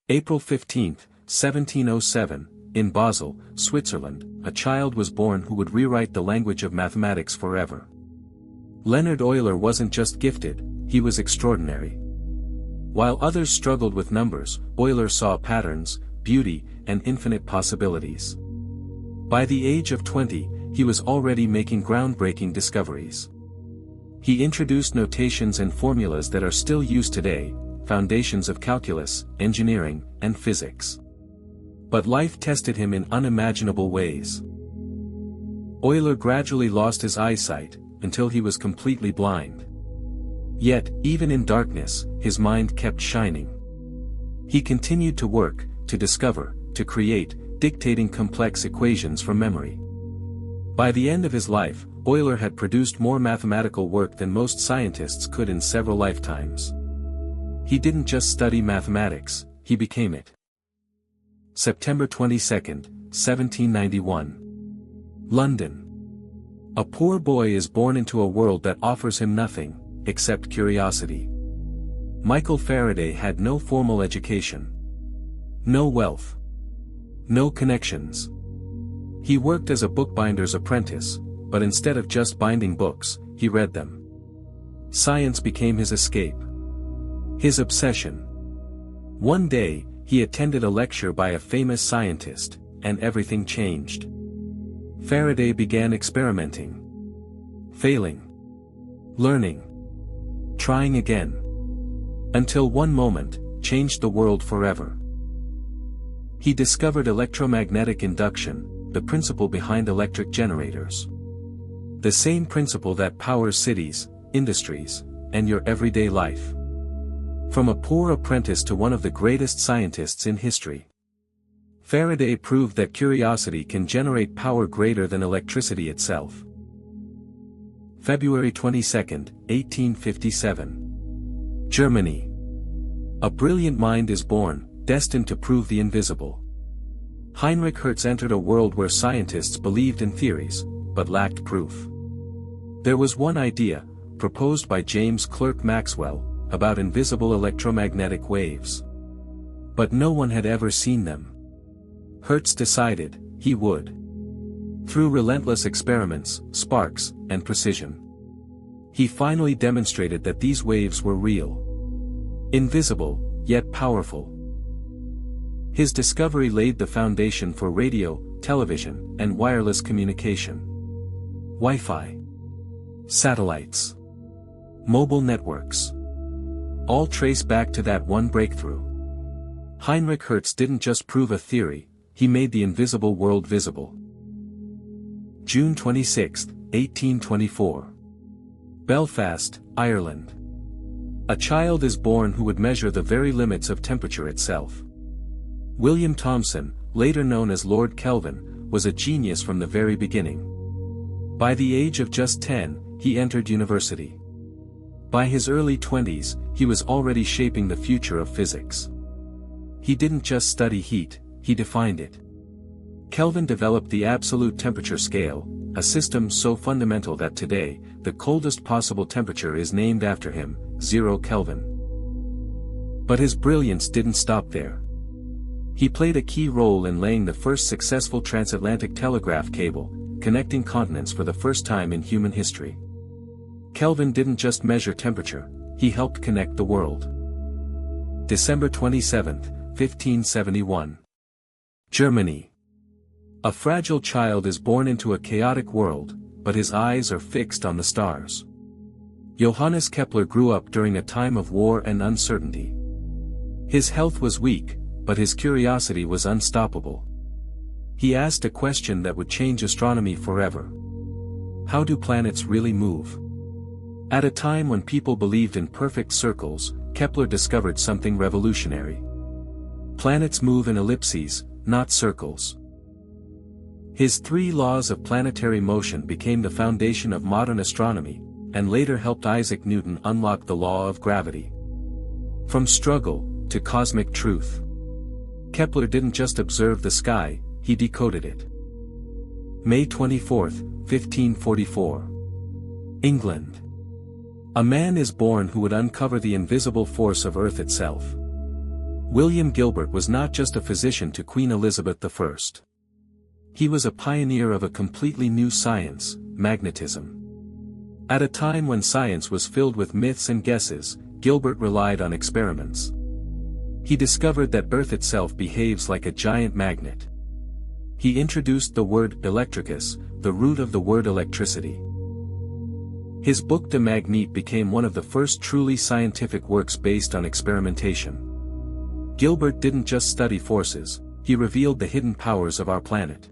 April 15, 1707, in Basel, Switzerland, a child was born who would rewrite the language of mathematics forever. Leonhard Euler wasn't just gifted, he was extraordinary. While others struggled with numbers, Euler saw patterns, beauty, and infinite possibilities. By the age of 20, he was already making groundbreaking discoveries. He introduced notations and formulas that are still used today, foundations of calculus, engineering, and physics. But life tested him in unimaginable ways. Euler gradually lost his eyesight, until he was completely blind. Yet, even in darkness, his mind kept shining. He continued to work, to discover, to create, dictating complex equations from memory. By the end of his life, Euler had produced more mathematical work than most scientists could in several lifetimes. He didn't just study mathematics, he became it. September 22, 1791. London. A poor boy is born into a world that offers him nothing, except curiosity. Michael Faraday had no formal education. No wealth. No connections. He worked as a bookbinder's apprentice, but instead of just binding books, he read them. Science became his escape. His obsession. One day, he attended a lecture by a famous scientist, and everything changed. Faraday began experimenting. Failing. Learning. Trying again. Until one moment, changed the world forever. He discovered electromagnetic induction, the principle behind electric generators. The same principle that powers cities, industries, and your everyday life. From a poor apprentice to one of the greatest scientists in history. Faraday proved that curiosity can generate power greater than electricity itself. February 22, 1857. Germany. A brilliant mind is born, destined to prove the invisible. Heinrich Hertz entered a world where scientists believed in theories, but lacked proof. There was one idea, proposed by James Clerk Maxwell, about invisible electromagnetic waves. But no one had ever seen them. Hertz decided, he would. Through relentless experiments, sparks, and precision. He finally demonstrated that these waves were real. Invisible, yet powerful. His discovery laid the foundation for radio, television, and wireless communication. Wi-Fi. Satellites. Mobile networks. All trace back to that one breakthrough. Heinrich Hertz didn't just prove a theory, he made the invisible world visible. June 26, 1824. Belfast, Ireland. A child is born who would measure the very limits of temperature itself. William Thomson, later known as Lord Kelvin, was a genius from the very beginning. By the age of just 10, he entered university. By his early 20s, he was already shaping the future of physics. He didn't just study heat, he defined it. Kelvin developed the absolute temperature scale, a system so fundamental that today, the coldest possible temperature is named after him, 0 Kelvin. But his brilliance didn't stop there. He played a key role in laying the first successful transatlantic telegraph cable, connecting continents for the first time in human history. Kelvin didn't just measure temperature, he helped connect the world. December 27, 1571. Germany. A fragile child is born into a chaotic world, but his eyes are fixed on the stars. Johannes Kepler grew up during a time of war and uncertainty. His health was weak, but his curiosity was unstoppable. He asked a question that would change astronomy forever. How do planets really move? At a time when people believed in perfect circles, Kepler discovered something revolutionary. Planets move in ellipses, not circles. His 3 laws of planetary motion became the foundation of modern astronomy, and later helped Isaac Newton unlock the law of gravity. From struggle, to cosmic truth. Kepler didn't just observe the sky, he decoded it. May 24, 1544. England. A man is born who would uncover the invisible force of Earth itself. William Gilbert was not just a physician to Queen Elizabeth I. He was a pioneer of a completely new science, magnetism. At a time when science was filled with myths and guesses, Gilbert relied on experiments. He discovered that Earth itself behaves like a giant magnet. He introduced the word electricus, the root of the word electricity. His book De Magnete became one of the first truly scientific works based on experimentation. Gilbert didn't just study forces, he revealed the hidden powers of our planet.